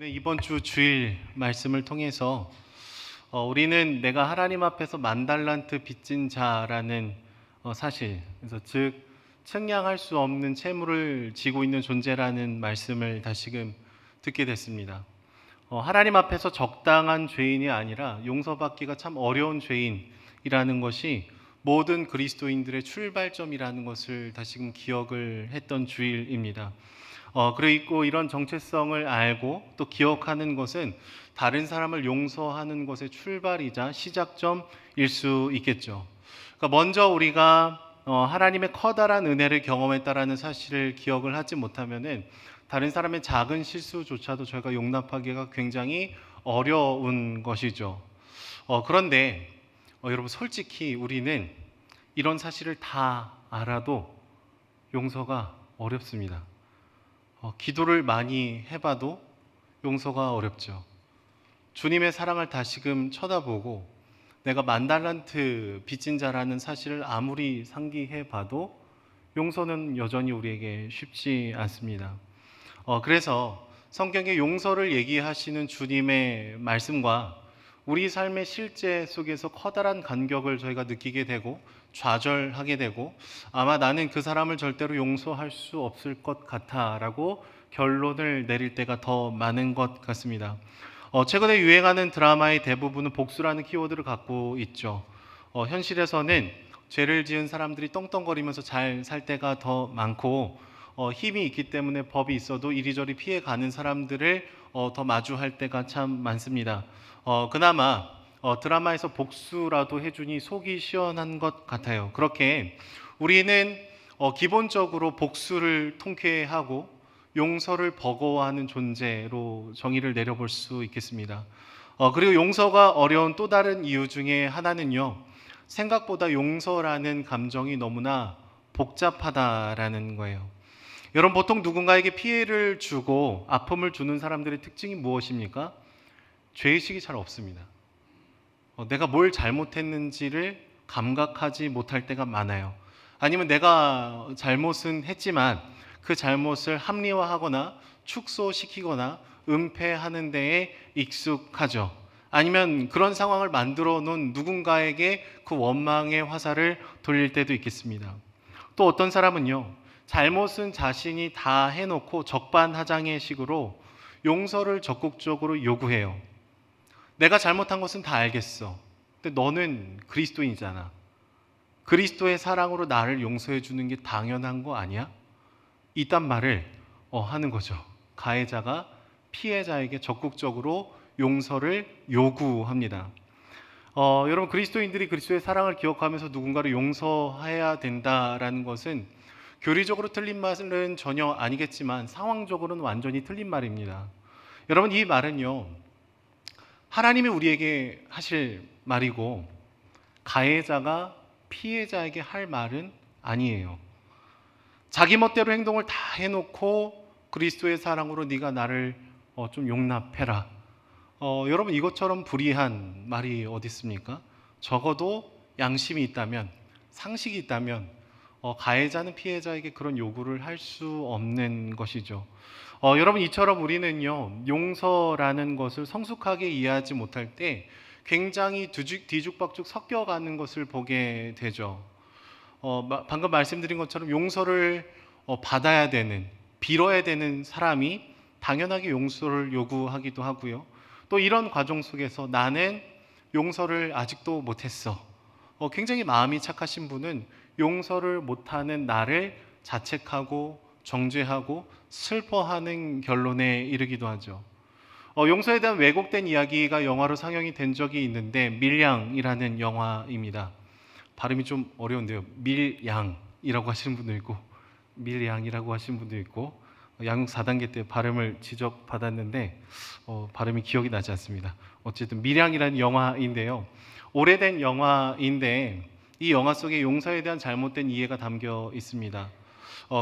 네, 이번 주 주일 말씀을 통해서 우리는 내가 하나님 앞에서 만 달란트 빚진 자라는 사실, 그래서 즉 측량할 수 없는 채무를 지고 있는 존재라는 말씀을 다시금 듣게 됐습니다. 하나님 앞에서 적당한 죄인이 아니라 용서받기가 참 어려운 죄인이라는 것이 모든 그리스도인들의 출발점이라는 것을 다시금 기억을 했던 주일입니다. 그리고 이런 정체성을 알고 또 기억하는 것은 다른 사람을 용서하는 것의 출발이자 시작점일 수 있겠죠. 그러니까 먼저 우리가 하나님의 커다란 은혜를 경험했다라는 사실을 기억을 하지 못하면은 다른 사람의 작은 실수조차도 저희가 용납하기가 굉장히 어려운 것이죠. 그런데 여러분 솔직히 우리는 이런 사실을 다 알아도 용서가 어렵습니다. 기도를 많이 해봐도 용서가 어렵죠. 주님의 사랑을 다시금 쳐다보고 내가 만 달란트 빚진 자라는 사실을 아무리 상기해봐도 용서는 여전히 우리에게 쉽지 않습니다. 그래서 성경의 용서를 얘기하시는 주님의 말씀과 우리 삶의 실제 속에서 커다란 간격을 저희가 느끼게 되고 좌절하게 되고 아마 나는 그 사람을 절대로 용서할 수 없을 것 같아 라고 결론을 내릴 때가 더 많은 것 같습니다. 최근에 유행하는 드라마의 대부분은 복수라는 키워드를 갖고 있죠. 현실에서는 죄를 지은 사람들이 떵떵거리면서 잘 살 때가 더 많고 힘이 있기 때문에 법이 있어도 이리저리 피해가는 사람들을 더 마주할 때가 참 많습니다. 그나마 드라마에서 복수라도 해주니 속이 시원한 것 같아요. 그렇게 우리는 기본적으로 복수를 통쾌해하고 용서를 버거워하는 존재로 정의를 내려볼 수 있겠습니다. 그리고 용서가 어려운 또 다른 이유 중에 하나는요, 생각보다 용서라는 감정이 너무나 복잡하다라는 거예요. 여러분, 보통 누군가에게 피해를 주고 아픔을 주는 사람들의 특징이 무엇입니까? 죄의식이 잘 없습니다. 내가 뭘 잘못했는지를 감각하지 못할 때가 많아요. 아니면 내가 잘못은 했지만 그 잘못을 합리화하거나 축소시키거나 은폐하는 데에 익숙하죠. 아니면 그런 상황을 만들어 놓은 누군가에게 그 원망의 화살을 돌릴 때도 있겠습니다. 또 어떤 사람은요, 잘못은 자신이 다 해놓고 적반하장의 식으로 용서를 적극적으로 요구해요. 내가 잘못한 것은 다 알겠어. 근데 너는 그리스도인이잖아. 그리스도의 사랑으로 나를 용서해 주는 게 당연한 거 아니야? 이딴 말을 하는 거죠. 가해자가 피해자에게 적극적으로 용서를 요구합니다. 여러분, 그리스도인들이 그리스도의 사랑을 기억하면서 누군가를 용서해야 된다라는 것은 교리적으로 틀린 말은 전혀 아니겠지만 상황적으로는 완전히 틀린 말입니다. 여러분, 이 말은요, 하나님이 우리에게 하실 말이고 가해자가 피해자에게 할 말은 아니에요. 자기 멋대로 행동을 다 해놓고 그리스도의 사랑으로 네가 나를 좀 용납해라. 여러분, 이것처럼 불의한 말이 어디 있습니까? 적어도 양심이 있다면, 상식이 있다면 가해자는 피해자에게 그런 요구를 할 수 없는 것이죠. 여러분, 이처럼 우리는요, 용서라는 것을 성숙하게 이해하지 못할 때 굉장히 뒤죽박죽 섞여가는 것을 보게 되죠. 방금 말씀드린 것처럼 용서를 받아야 되는, 빌어야 되는 사람이 당연하게 용서를 요구하기도 하고요. 또 이런 과정 속에서 나는 용서를 아직도 못했어. 굉장히 마음이 착하신 분은 용서를 못하는 나를 자책하고 정죄하고 슬퍼하는 결론에 이르기도 하죠. 용서에 대한 왜곡된 이야기가 영화로 상영이 된 적이 있는데 밀양이라는 영화입니다. 발음이 좀 어려운데요. 밀양이라고 하시는 분도 있고 밀양이라고 하시는 분도 있고 양육 4단계 때 발음을 지적받았는데 발음이 기억이 나지 않습니다. 어쨌든 밀양이라는 영화인데요. 오래된 영화인데 이 영화 속에 용서에 대한 잘못된 이해가 담겨 있습니다.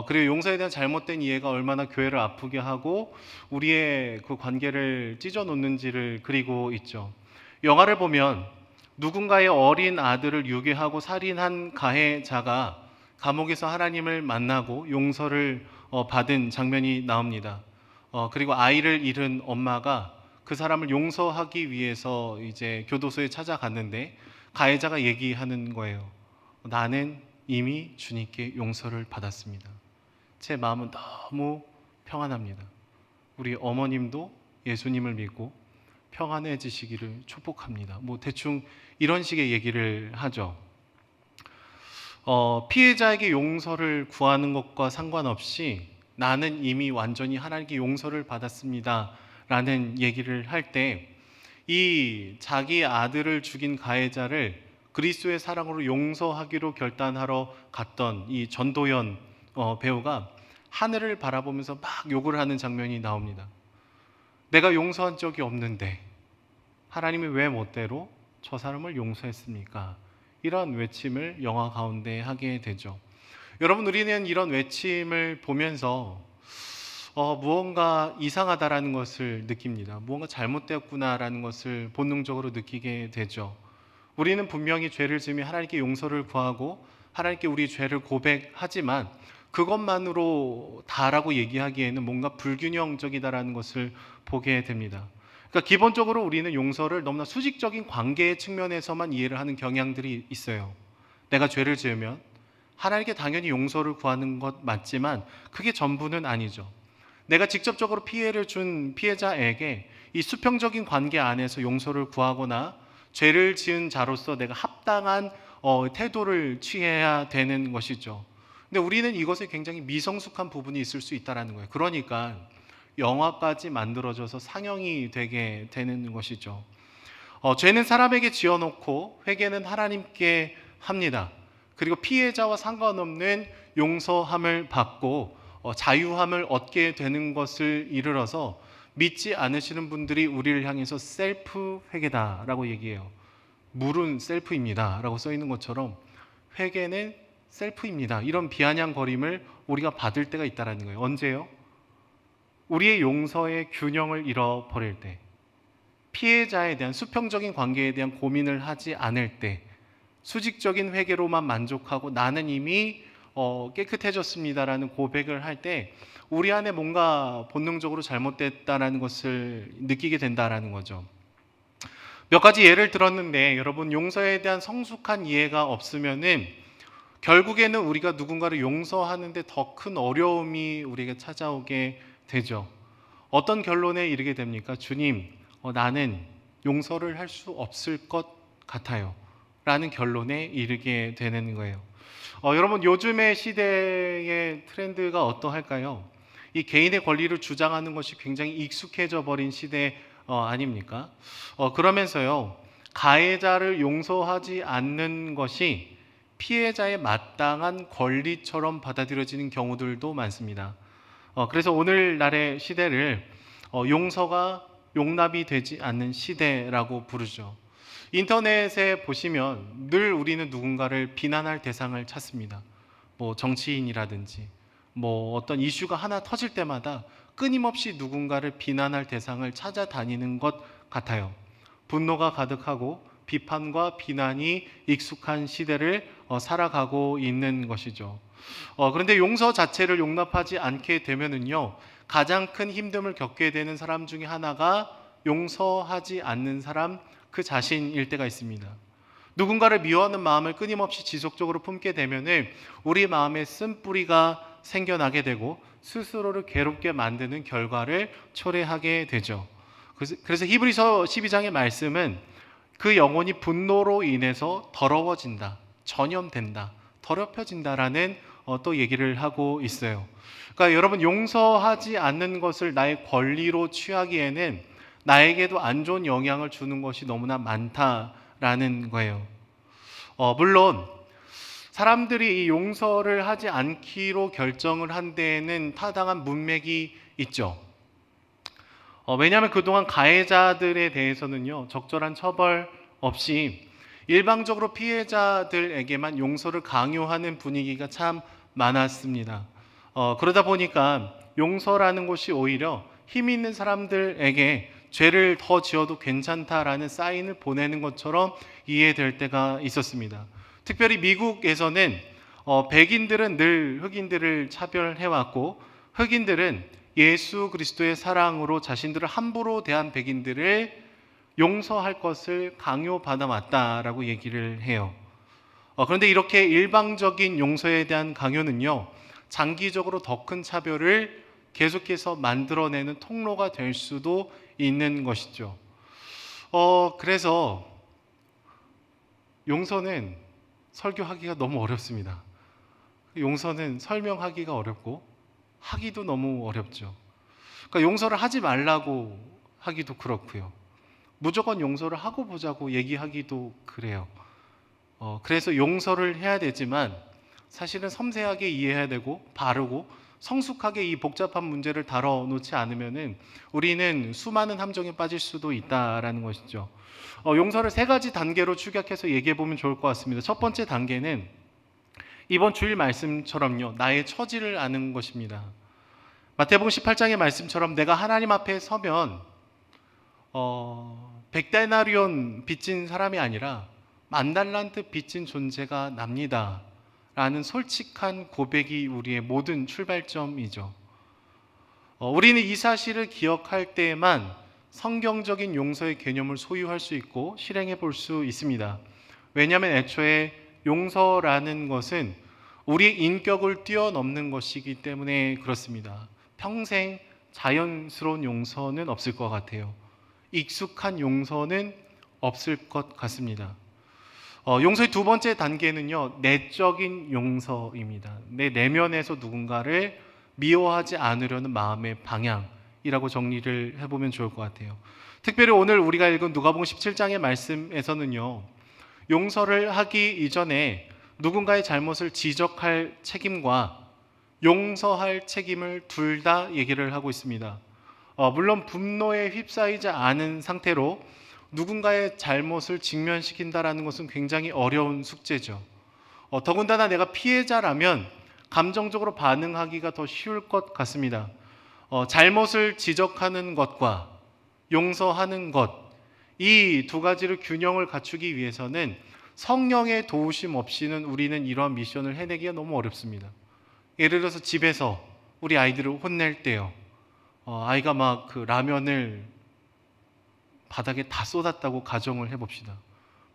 그리고 용서에 대한 잘못된 이해가 얼마나 교회를 아프게 하고 우리의 그 관계를 찢어놓는지를 그리고 있죠. 영화를 보면 누군가의 어린 아들을 유괴하고 살인한 가해자가 감옥에서 하나님을 만나고 용서를 받은 장면이 나옵니다. 그리고 아이를 잃은 엄마가 그 사람을 용서하기 위해서 이제 교도소에 찾아갔는데 가해자가 얘기하는 거예요. 나는 이미 주님께 용서를 받았습니다. 제 마음은 너무 평안합니다. 우리 어머님도 예수님을 믿고 평안해지시기를 축복합니다. 뭐 대충 이런 식의 얘기를 하죠. 피해자에게 용서를 구하는 것과 상관없이 나는 이미 완전히 하나님께 용서를 받았습니다 라는 얘기를 할 때 이 자기 아들을 죽인 가해자를 그리스도의 사랑으로 용서하기로 결단하러 갔던 이 전도연 배우가 하늘을 바라보면서 막 욕을 하는 장면이 나옵니다. 내가 용서한 적이 없는데 하나님이 왜 멋대로 저 사람을 용서했습니까? 이런 외침을 영화 가운데 하게 되죠. 여러분, 우리는 이런 외침을 보면서 무언가 이상하다라는 것을 느낍니다. 무언가 잘못되었구나라는 것을 본능적으로 느끼게 되죠. 우리는 분명히 죄를 지으며 하나님께 용서를 구하고 하나님께 우리 죄를 고백하지만 그것만으로 다라고 얘기하기에는 뭔가 불균형적이다라는 것을 보게 됩니다. 그러니까 기본적으로 우리는 용서를 너무나 수직적인 관계의 측면에서만 이해를 하는 경향들이 있어요. 내가 죄를 지으면 하나님께 당연히 용서를 구하는 것 맞지만 그게 전부는 아니죠. 내가 직접적으로 피해를 준 피해자에게 이 수평적인 관계 안에서 용서를 구하거나 죄를 지은 자로서 내가 합당한 태도를 취해야 되는 것이죠. 근데 우리는 이것에 굉장히 미성숙한 부분이 있을 수 있다는 거예요. 그러니까 영화까지 만들어져서 상영이 되게 되는 것이죠. 죄는 사람에게 지어놓고 회개는 하나님께 합니다. 그리고 피해자와 상관없는 용서함을 받고 자유함을 얻게 되는 것을 이르러서 믿지 않으시는 분들이 우리를 향해서 셀프 회개다라고 얘기해요. 물은 셀프입니다 라고 써 있는 것처럼 회개는 셀프입니다. 이런 비아냥거림을 우리가 받을 때가 있다는 거예요. 언제요? 우리의 용서의 균형을 잃어버릴 때, 피해자에 대한 수평적인 관계에 대한 고민을 하지 않을 때, 수직적인 회개로만 만족하고 나는 이미 깨끗해졌습니다라는 고백을 할 때 우리 안에 뭔가 본능적으로 잘못됐다라는 것을 느끼게 된다라는 거죠. 몇 가지 예를 들었는데 여러분, 용서에 대한 성숙한 이해가 없으면은 결국에는 우리가 누군가를 용서하는데 더 큰 어려움이 우리에게 찾아오게 되죠. 어떤 결론에 이르게 됩니까? 주님, 나는 용서를 할 수 없을 것 같아요 라는 결론에 이르게 되는 거예요. 여러분, 요즘의 시대의 트렌드가 어떠할까요? 이 개인의 권리를 주장하는 것이 굉장히 익숙해져 버린 시대 아닙니까? 그러면서요, 가해자를 용서하지 않는 것이 피해자의 마땅한 권리처럼 받아들여지는 경우들도 많습니다. 그래서 오늘날의 시대를 용서가 용납이 되지 않는 시대라고 부르죠. 인터넷에 보시면 늘 우리는 누군가를 비난할 대상을 찾습니다. 뭐 정치인이라든지 뭐 어떤 이슈가 하나 터질 때마다 끊임없이 누군가를 비난할 대상을 찾아다니는 것 같아요. 분노가 가득하고 비판과 비난이 익숙한 시대를 살아가고 있는 것이죠. 그런데 용서 자체를 용납하지 않게 되면은요, 가장 큰 힘듦을 겪게 되는 사람 중에 하나가 용서하지 않는 사람 그 자신일 때가 있습니다. 누군가를 미워하는 마음을 끊임없이 지속적으로 품게 되면은 우리 마음에 쓴뿌리가 생겨나게 되고 스스로를 괴롭게 만드는 결과를 초래하게 되죠. 그래서 히브리서 12장의 말씀은 그 영혼이 분노로 인해서 더러워진다, 전염된다, 더럽혀진다라는 또 얘기를 하고 있어요. 그러니까 여러분, 용서하지 않는 것을 나의 권리로 취하기에는 나에게도 안 좋은 영향을 주는 것이 너무나 많다라는 거예요. 물론 사람들이 이 용서를 하지 않기로 결정을 한 데에는 타당한 문맥이 있죠. 왜냐하면 그동안 가해자들에 대해서는요, 적절한 처벌 없이 일방적으로 피해자들에게만 용서를 강요하는 분위기가 참 많았습니다. 그러다 보니까 용서라는 것이 오히려 힘 있는 사람들에게 죄를 더 지어도 괜찮다라는 사인을 보내는 것처럼 이해될 때가 있었습니다. 특별히 미국에서는 백인들은 늘 흑인들을 차별해왔고 흑인들은 예수 그리스도의 사랑으로 자신들을 함부로 대한 백인들을 용서할 것을 강요받아 왔다라고 얘기를 해요. 그런데 이렇게 일방적인 용서에 대한 강요는요, 장기적으로 더 큰 차별을 계속해서 만들어내는 통로가 될 수도 있는 것이죠. 그래서 용서는 설교하기가 너무 어렵습니다. 용서는 설명하기가 어렵고 하기도 너무 어렵죠. 그러니까 용서를 하지 말라고 하기도 그렇고요. 무조건 용서를 하고 보자고 얘기하기도 그래요. 그래서 용서를 해야 되지만 사실은 섬세하게 이해해야 되고 바르고 성숙하게 이 복잡한 문제를 다뤄놓지 않으면은 우리는 수많은 함정에 빠질 수도 있다라는 것이죠. 용서를 세 가지 단계로 축약해서 얘기해 보면 좋을 것 같습니다. 첫 번째 단계는 이번 주일 말씀처럼요, 나의 처지를 아는 것입니다. 마태복음 18장의 말씀처럼 내가 하나님 앞에 서면 100데나리온 빚진 사람이 아니라 10,000달란트 빚진 존재가 납니다 라는 솔직한 고백이 우리의 모든 출발점이죠. 우리는 이 사실을 기억할 때에만 성경적인 용서의 개념을 소유할 수 있고 실행해 볼 수 있습니다. 왜냐하면 애초에 용서라는 것은 우리의 인격을 뛰어넘는 것이기 때문에 그렇습니다. 평생 자연스러운 용서는 없을 것 같아요. 익숙한 용서는 없을 것 같습니다. 용서의 두 번째 단계는요, 내적인 용서입니다. 내 내면에서 누군가를 미워하지 않으려는 마음의 방향이라고 정리를 해보면 좋을 것 같아요. 특별히 오늘 우리가 읽은 누가복음 17장의 말씀에서는요, 용서를 하기 이전에 누군가의 잘못을 지적할 책임과 용서할 책임을 둘 다 얘기를 하고 있습니다. 물론 분노에 휩싸이지 않은 상태로 누군가의 잘못을 직면시킨다라는 것은 굉장히 어려운 숙제죠. 더군다나 내가 피해자라면 감정적으로 반응하기가 더 쉬울 것 같습니다. 잘못을 지적하는 것과 용서하는 것, 이 두 가지를 균형을 갖추기 위해서는 성령의 도우심 없이는 우리는 이러한 미션을 해내기가 너무 어렵습니다. 예를 들어서 집에서 우리 아이들을 혼낼 때요, 아이가 막 그 라면을 바닥에 다 쏟았다고 가정을 해봅시다.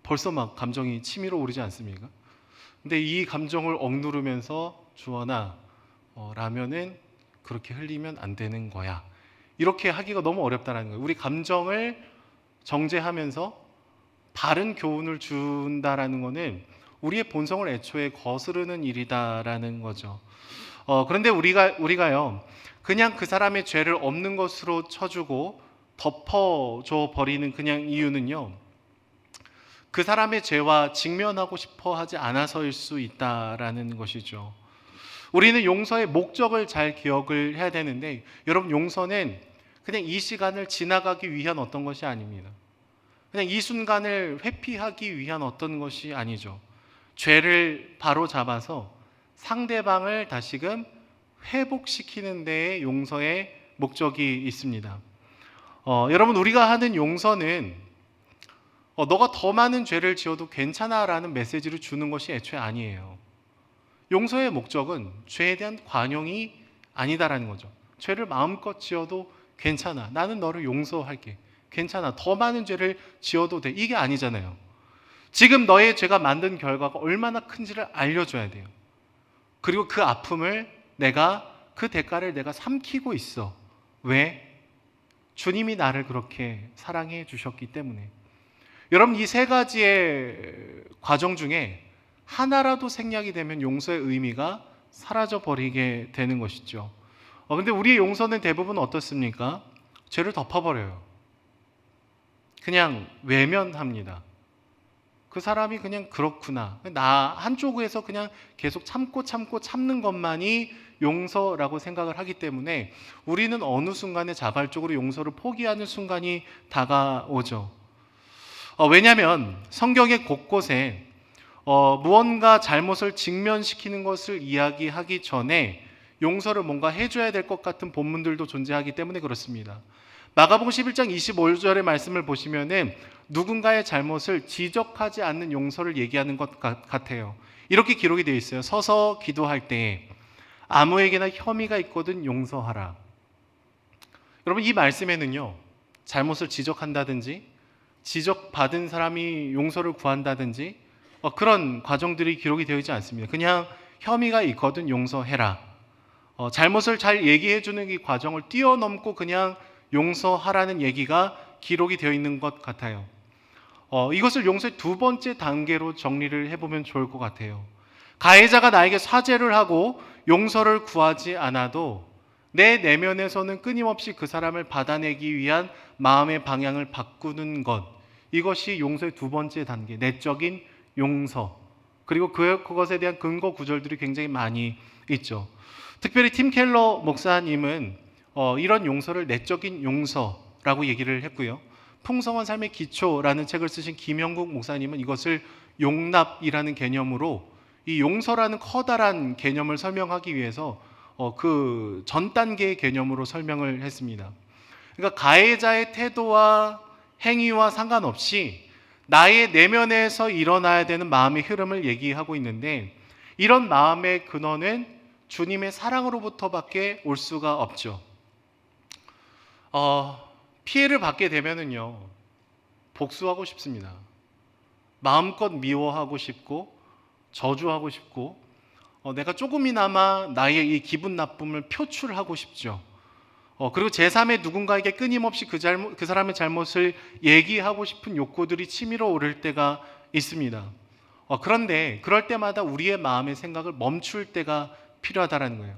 벌써 막 감정이 치밀어 오르지 않습니까? 근데 이 감정을 억누르면서 주원아, 라면은 그렇게 흘리면 안 되는 거야, 이렇게 하기가 너무 어렵다는 거예요. 우리 감정을 정제하면서 바른 교훈을 준다라는 것은 우리의 본성을 애초에 거스르는 일이다라는 거죠. 그런데 우리가요, 그냥 그 사람의 죄를 없는 것으로 쳐주고 덮어줘 버리는 그냥 이유는요, 그 사람의 죄와 직면하고 싶어 하지 않아서일 수 있다라는 것이죠. 우리는 용서의 목적을 잘 기억을 해야 되는데, 여러분, 용서는 그냥 이 시간을 지나가기 위한 어떤 것이 아닙니다. 그냥 이 순간을 회피하기 위한 어떤 것이 아니죠. 죄를 바로 잡아서 상대방을 다시금 회복시키는 데에 용서의 목적이 있습니다. 여러분, 우리가 하는 용서는 너가 더 많은 죄를 지어도 괜찮아 라는 메시지를 주는 것이 애초에 아니에요. 용서의 목적은 죄에 대한 관용이 아니다라는 거죠. 죄를 마음껏 지어도 괜찮아, 나는 너를 용서할게, 괜찮아, 더 많은 죄를 지어도 돼, 이게 아니잖아요. 지금 너의 죄가 만든 결과가 얼마나 큰지를 알려줘야 돼요. 그리고 그 아픔을 그 대가를 내가 삼키고 있어. 왜? 주님이 나를 그렇게 사랑해 주셨기 때문에. 여러분, 이 세 가지의 과정 중에 하나라도 생략이 되면 용서의 의미가 사라져 버리게 되는 것이죠. 근데 우리의 용서는 대부분 어떻습니까? 죄를 덮어버려요. 그냥 외면합니다. 그 사람이 그냥 그렇구나, 나 한쪽에서 그냥 계속 참는 것만이 용서라고 생각을 하기 때문에 우리는 어느 순간에 자발적으로 용서를 포기하는 순간이 다가오죠. 왜냐하면 성경의 곳곳에 무언가 잘못을 직면시키는 것을 이야기하기 전에 용서를 뭔가 해줘야 될 것 같은 본문들도 존재하기 때문에 그렇습니다. 마가복음 11장 25절의 말씀을 보시면은 누군가의 잘못을 지적하지 않는 용서를 얘기하는 것 같아요. 이렇게 기록이 되어 있어요. 서서 기도할 때 아무에게나 혐의가 있거든 용서하라. 여러분, 이 말씀에는요, 잘못을 지적한다든지 지적받은 사람이 용서를 구한다든지 그런 과정들이 기록이 되어 있지 않습니다. 그냥 혐의가 있거든 용서해라. 잘못을 잘 얘기해 주는 이 과정을 뛰어넘고 그냥 용서하라는 얘기가 기록이 되어 있는 것 같아요. 이것을 용서의 두 번째 단계로 정리를 해보면 좋을 것 같아요. 가해자가 나에게 사죄를 하고 용서를 구하지 않아도 내 내면에서는 끊임없이 그 사람을 받아내기 위한 마음의 방향을 바꾸는 것, 이것이 용서의 두 번째 단계, 내적인 용서. 그리고 그것에 대한 근거 구절들이 굉장히 많이 있죠. 특별히 팀 켈러 목사님은 이런 용서를 내적인 용서라고 얘기를 했고요. 풍성한 삶의 기초라는 책을 쓰신 김영국 목사님은 이것을 용납이라는 개념으로, 이 용서라는 커다란 개념을 설명하기 위해서 그 전 단계의 개념으로 설명을 했습니다. 그러니까 가해자의 태도와 행위와 상관없이 나의 내면에서 일어나야 되는 마음의 흐름을 얘기하고 있는데, 이런 마음의 근원은 주님의 사랑으로부터밖에 올 수가 없죠. 피해를 받게 되면은요, 복수하고 싶습니다. 마음껏 미워하고 싶고 저주하고 싶고 내가 조금이나마 나의 이 기분 나쁨을 표출하고 싶죠. 그리고 제3의 누군가에게 끊임없이 그 사람의 잘못을 얘기하고 싶은 욕구들이 치밀어 오를 때가 있습니다. 그런데 그럴 때마다 우리의 마음의 생각을 멈출 때가 필요하다는 거예요.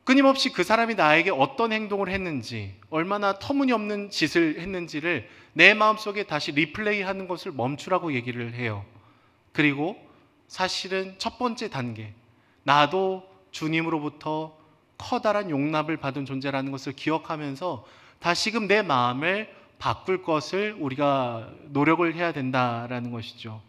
끊임없이 그 사람이 나에게 어떤 행동을 했는지, 얼마나 터무니없는 짓을 했는지를 내 마음속에 다시 리플레이하는 것을 멈추라고 얘기를 해요. 그리고 사실은 첫 번째 단계, 나도 주님으로부터 커다란 용납을 받은 존재라는 것을 기억하면서 다시금 내 마음을 바꿀 것을 우리가 노력을 해야 된다라는 것이죠.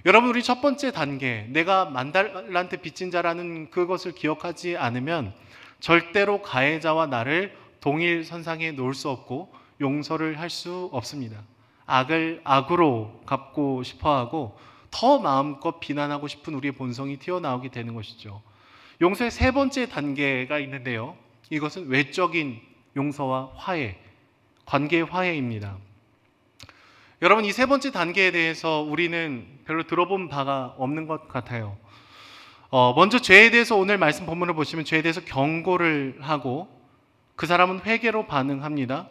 여러분, 우리 첫 번째 단계, 내가 만달란트 빚진 자라는 그것을 기억하지 않으면 절대로 가해자와 나를 동일 선상에 놓을 수 없고 용서를 할 수 없습니다. 악을 악으로 갚고 싶어하고 더 마음껏 비난하고 싶은 우리의 본성이 튀어나오게 되는 것이죠. 용서의 세 번째 단계가 있는데요, 이것은 외적인 용서와 화해, 관계의 화해입니다. 여러분, 이 세 번째 단계에 대해서 우리는 별로 들어본 바가 없는 것 같아요. 먼저 죄에 대해서 오늘 말씀 본문을 보시면 죄에 대해서 경고를 하고 그 사람은 회개로 반응합니다.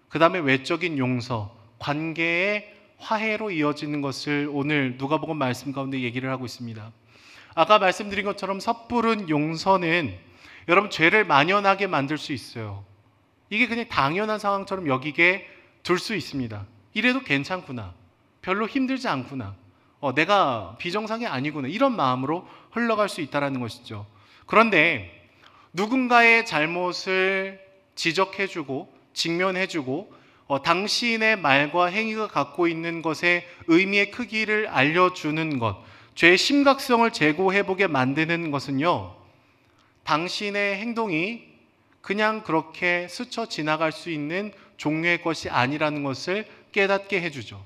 그 다음에 외적인 용서, 관계의 화해로 이어지는 것을 오늘 누가복음 말씀 가운데 얘기를 하고 있습니다. 아까 말씀드린 것처럼 섣부른 용서는 여러분 죄를 만연하게 만들 수 있어요. 이게 그냥 당연한 상황처럼 여기게 둘 수 있습니다. 이래도 괜찮구나, 별로 힘들지 않구나, 내가 비정상이 아니구나, 이런 마음으로 흘러갈 수 있다는 것이죠. 그런데 누군가의 잘못을 지적해주고 직면해주고 당신의 말과 행위가 갖고 있는 것의 의미의 크기를 알려주는 것, 죄의 심각성을 재고해보게 만드는 것은요, 당신의 행동이 그냥 그렇게 스쳐 지나갈 수 있는 종류의 것이 아니라는 것을 깨닫게 해주죠.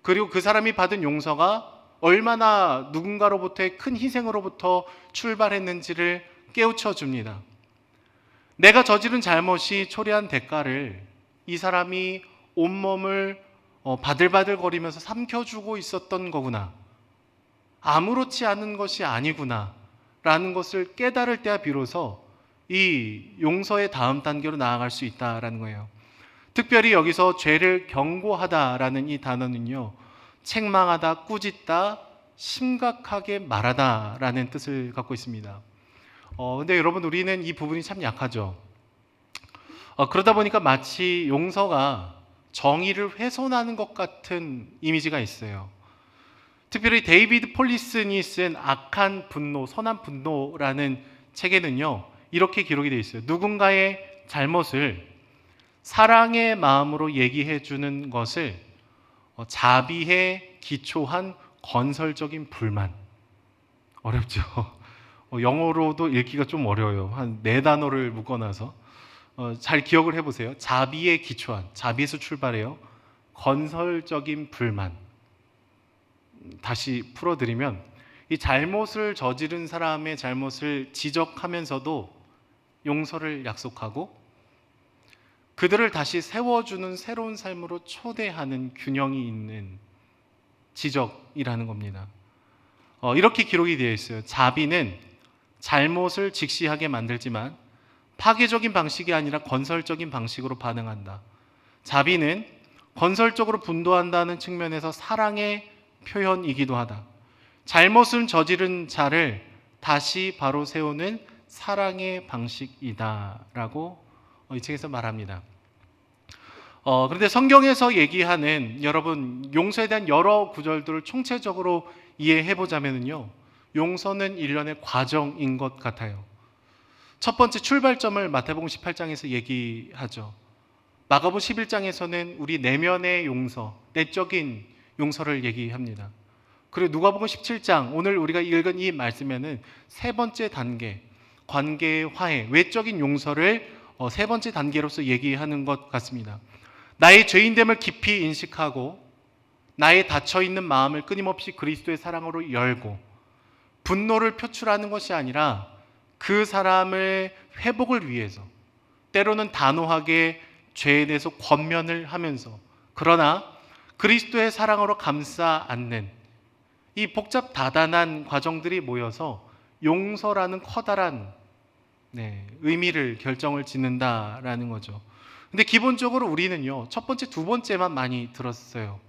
그리고 그 사람이 받은 용서가 얼마나 누군가로부터의 큰 희생으로부터 출발했는지를 깨우쳐 줍니다. 내가 저지른 잘못이 초래한 대가를 이 사람이 온몸을 바들바들거리면서 삼켜주고 있었던 거구나, 아무렇지 않은 것이 아니구나 라는 것을 깨달을 때야 비로소 이 용서의 다음 단계로 나아갈 수 있다라는 거예요. 특별히 여기서 죄를 경고하다라는 이 단어는요, 책망하다, 꾸짖다, 심각하게 말하다라는 뜻을 갖고 있습니다. 근데 여러분, 우리는 이 부분이 참 약하죠. 그러다 보니까 마치 용서가 정의를 훼손하는 것 같은 이미지가 있어요. 특별히 데이비드 폴리슨이 쓴 악한 분노, 선한 분노라는 책에는요, 이렇게 기록이 되어 있어요. 누군가의 잘못을 사랑의 마음으로 얘기해 주는 것을 자비에 기초한 건설적인 불만. 어렵죠. 영어로도 읽기가 좀 어려워요. 한 4단어를 묶어놔서 잘 기억을 해보세요. 자비에 기초한, 자비에서 출발해요. 건설적인 불만. 다시 풀어드리면, 이 잘못을 저지른 사람의 잘못을 지적하면서도 용서를 약속하고 그들을 다시 세워주는 새로운 삶으로 초대하는 균형이 있는 지적이라는 겁니다. 이렇게 기록이 되어 있어요. 자비는 잘못을 직시하게 만들지만 파괴적인 방식이 아니라 건설적인 방식으로 반응한다. 자비는 건설적으로 분도한다는 측면에서 사랑의 표현이기도 하다. 잘못을 저지른 자를 다시 바로 세우는 사랑의 방식이다라고 이 책에서 말합니다. 그런데 성경에서 얘기하는 여러분 용서에 대한 여러 구절들을 총체적으로 이해해 보자면요, 용서는 일련의 과정인 것 같아요. 첫 번째 출발점을 마태복음 18장에서 얘기하죠. 마가복음 11장에서는 우리 내면의 용서, 내적인 용서를 얘기합니다. 그리고 누가복음 17장, 오늘 우리가 읽은 이 말씀에는 세 번째 단계, 관계의 화해, 외적인 용서를 세 번째 단계로서 얘기하는 것 같습니다. 나의 죄인됨을 깊이 인식하고 나의 닫혀있는 마음을 끊임없이 그리스도의 사랑으로 열고 분노를 표출하는 것이 아니라 그 사람의 회복을 위해서 때로는 단호하게 죄에 대해서 권면을 하면서 그러나 그리스도의 사랑으로 감싸 안는 이 복잡 다단한 과정들이 모여서 용서라는 커다란 의미를 결정을 짓는다라는 거죠. 근데 기본적으로 우리는요, 첫 번째, 두 번째만 많이 들었어요.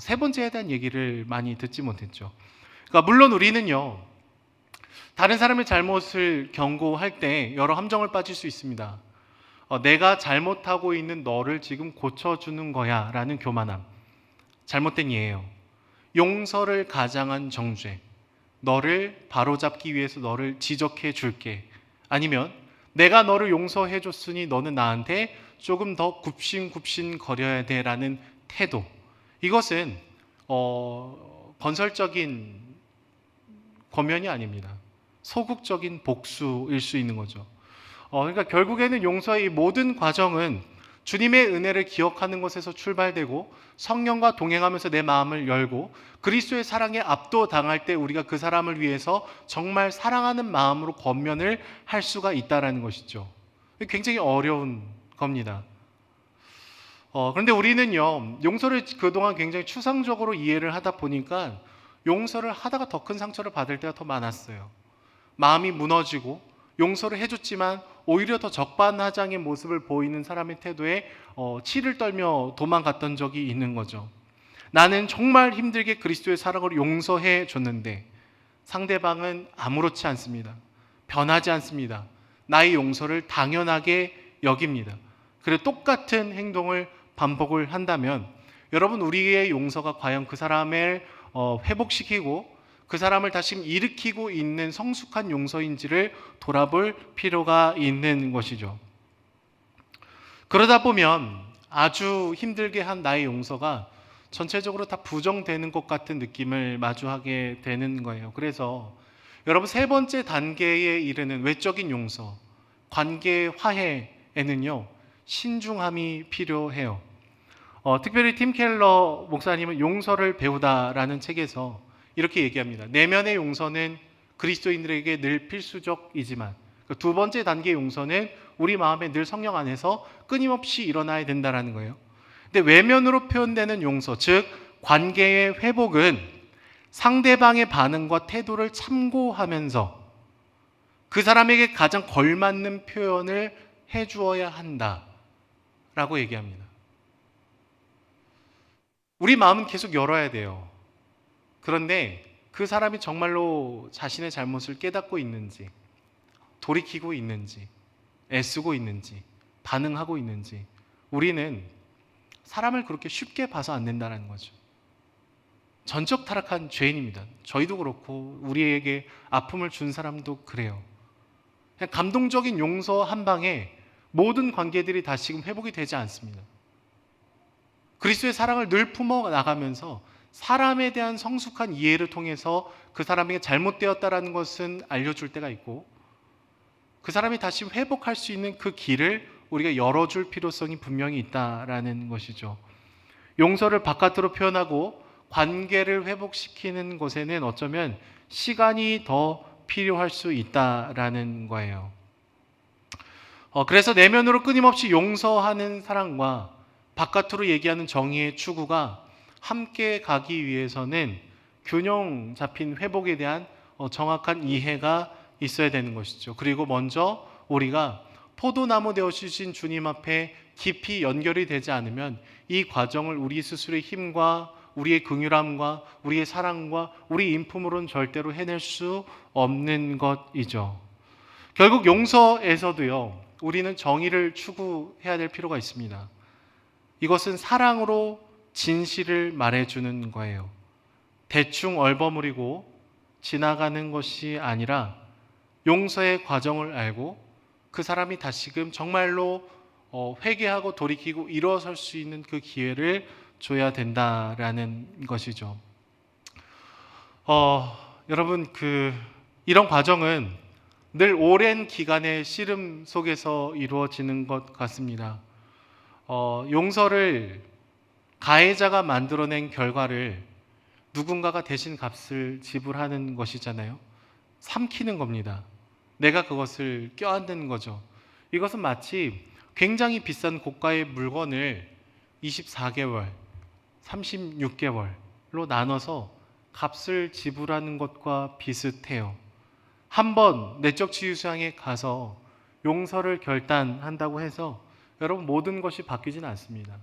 세 번째에 대한 얘기를 많이 듣지 못했죠. 그러니까 물론 우리는요, 다른 사람의 잘못을 경고할 때 여러 함정을 빠질 수 있습니다. 내가 잘못하고 있는 너를 지금 고쳐주는 거야 라는 교만함, 잘못된 예예요. 용서를 가장한 정죄, 너를 바로잡기 위해서 너를 지적해 줄게. 아니면 내가 너를 용서해 줬으니 너는 나한테 조금 더 굽신굽신 거려야 돼 라는 태도. 이것은 건설적인 권면이 아닙니다. 소극적인 복수일 수 있는 거죠. 그러니까 결국에는 용서의 모든 과정은 주님의 은혜를 기억하는 것에서 출발되고 성령과 동행하면서 내 마음을 열고 그리스도의 사랑에 압도당할 때 우리가 그 사람을 위해서 정말 사랑하는 마음으로 권면을 할 수가 있다는 것이죠. 굉장히 어려운 겁니다. 그런데 우리는요, 용서를 그동안 굉장히 추상적으로 이해를 하다 보니까 용서를 하다가 더 큰 상처를 받을 때가 더 많았어요. 마음이 무너지고 용서를 해줬지만 오히려 더 적반하장의 모습을 보이는 사람의 태도에 치를 떨며 도망갔던 적이 있는 거죠. 나는 정말 힘들게 그리스도의 사랑으로 용서해 줬는데 상대방은 아무렇지 않습니다. 변하지 않습니다. 나의 용서를 당연하게 여깁니다. 그리고 똑같은 행동을 반복을 한다면 여러분, 우리의 용서가 과연 그 사람을 회복시키고 그 사람을 다시 일으키고 있는 성숙한 용서인지를 돌아볼 필요가 있는 것이죠. 그러다 보면 아주 힘들게 한 나의 용서가 전체적으로 다 부정되는 것 같은 느낌을 마주하게 되는 거예요. 그래서 여러분, 세 번째 단계에 이르는 외적인 용서, 관계 화해에는요, 신중함이 필요해요. 특별히 팀 켈러 목사님은 용서를 배우다라는 책에서 이렇게 얘기합니다. 내면의 용서는 그리스도인들에게 늘 필수적이지만 두 번째 단계의 용서는 우리 마음에 늘 성령 안에서 끊임없이 일어나야 된다는 거예요. 근데 외면으로 표현되는 용서, 즉 관계의 회복은 상대방의 반응과 태도를 참고하면서 그 사람에게 가장 걸맞는 표현을 해주어야 한다라고 얘기합니다. 우리 마음은 계속 열어야 돼요. 그런데 그 사람이 정말로 자신의 잘못을 깨닫고 있는지, 돌이키고 있는지, 애쓰고 있는지, 반응하고 있는지, 우리는 사람을 그렇게 쉽게 봐서 안 된다는 거죠. 전적 타락한 죄인입니다. 저희도 그렇고 우리에게 아픔을 준 사람도 그래요. 그냥 감동적인 용서 한 방에 모든 관계들이 다시금 회복이 되지 않습니다. 그리스도의 사랑을 늘 품어 나가면서 사람에 대한 성숙한 이해를 통해서 그 사람에게 잘못되었다라는 것은 알려줄 때가 있고 그 사람이 다시 회복할 수 있는 그 길을 우리가 열어줄 필요성이 분명히 있다라는 것이죠. 용서를 바깥으로 표현하고 관계를 회복시키는 것에는 어쩌면 시간이 더 필요할 수 있다라는 거예요. 그래서 내면으로 끊임없이 용서하는 사랑과 바깥으로 얘기하는 정의의 추구가 함께 가기 위해서는 균형 잡힌 회복에 대한 정확한 이해가 있어야 되는 것이죠. 그리고 먼저 우리가 포도나무 되어주신 주님 앞에 깊이 연결이 되지 않으면 이 과정을 우리 스스로의 힘과 우리의 긍휼함과 우리의 사랑과 우리 인품으로는 절대로 해낼 수 없는 것이죠. 결국 용서에서도요, 우리는 정의를 추구해야 될 필요가 있습니다. 이것은 사랑으로 진실을 말해주는 거예요. 대충 얼버무리고 지나가는 것이 아니라 용서의 과정을 알고 그 사람이 다시금 정말로 회개하고 돌이키고 일어설 수 있는 그 기회를 줘야 된다라는 것이죠. 여러분, 이런 과정은 늘 오랜 기간의 씨름 속에서 이루어지는 것 같습니다. 용서를 가해자가 만들어낸 결과를 누군가가 대신 값을 지불하는 것이잖아요. 삼키는 겁니다. 내가 그것을 껴안는 거죠. 이것은 마치 굉장히 비싼 고가의 물건을 24개월, 36개월로 나눠서 값을 지불하는 것과 비슷해요. 한번 내적 치유 수양에 가서 용서를 결단한다고 해서 여러분 모든 것이 바뀌지는 않습니다.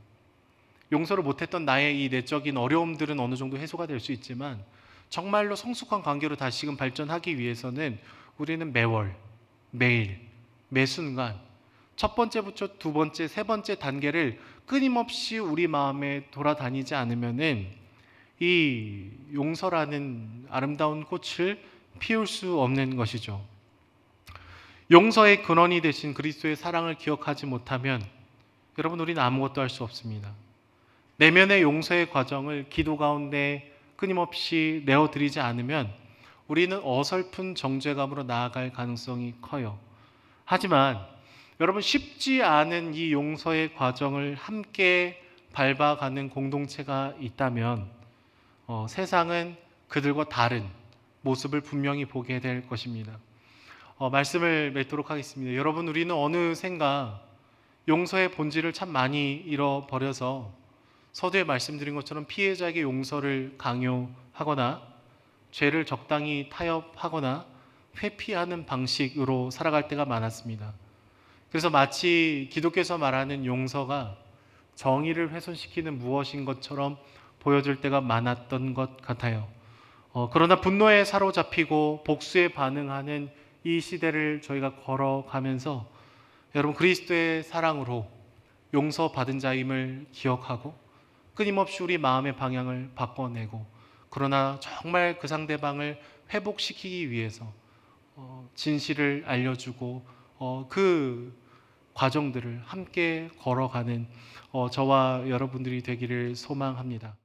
용서를 못했던 나의 이 내적인 어려움들은 어느 정도 해소가 될 수 있지만 정말로 성숙한 관계로 다시금 발전하기 위해서는 우리는 매월, 매일, 매 순간 첫 번째부터 두 번째, 세 번째 단계를 끊임없이 우리 마음에 돌아다니지 않으면은 이 용서라는 아름다운 꽃을 피울 수 없는 것이죠. 용서의 근원이 되신 그리스도의 사랑을 기억하지 못하면 여러분 우리는 아무것도 할 수 없습니다. 내면의 용서의 과정을 기도 가운데 끊임없이 내어드리지 않으면 우리는 어설픈 정죄감으로 나아갈 가능성이 커요. 하지만 여러분 쉽지 않은 이 용서의 과정을 함께 밟아가는 공동체가 있다면 세상은 그들과 다른 모습을 분명히 보게 될 것입니다. 말씀을 맺도록 하겠습니다. 여러분 우리는 어느샌가 용서의 본질을 참 많이 잃어버려서 서두에 말씀드린 것처럼 피해자에게 용서를 강요하거나 죄를 적당히 타협하거나 회피하는 방식으로 살아갈 때가 많았습니다. 그래서 마치 기독교에서 말하는 용서가 정의를 훼손시키는 무엇인 것처럼 보여질 때가 많았던 것 같아요. 그러나 분노에 사로잡히고 복수에 반응하는 이 시대를 저희가 걸어가면서 여러분 그리스도의 사랑으로 용서받은 자임을 기억하고 끊임없이 우리 마음의 방향을 바꿔내고 그러나 정말 그 상대방을 회복시키기 위해서 진실을 알려주고 그 과정들을 함께 걸어가는 저와 여러분들이 되기를 소망합니다.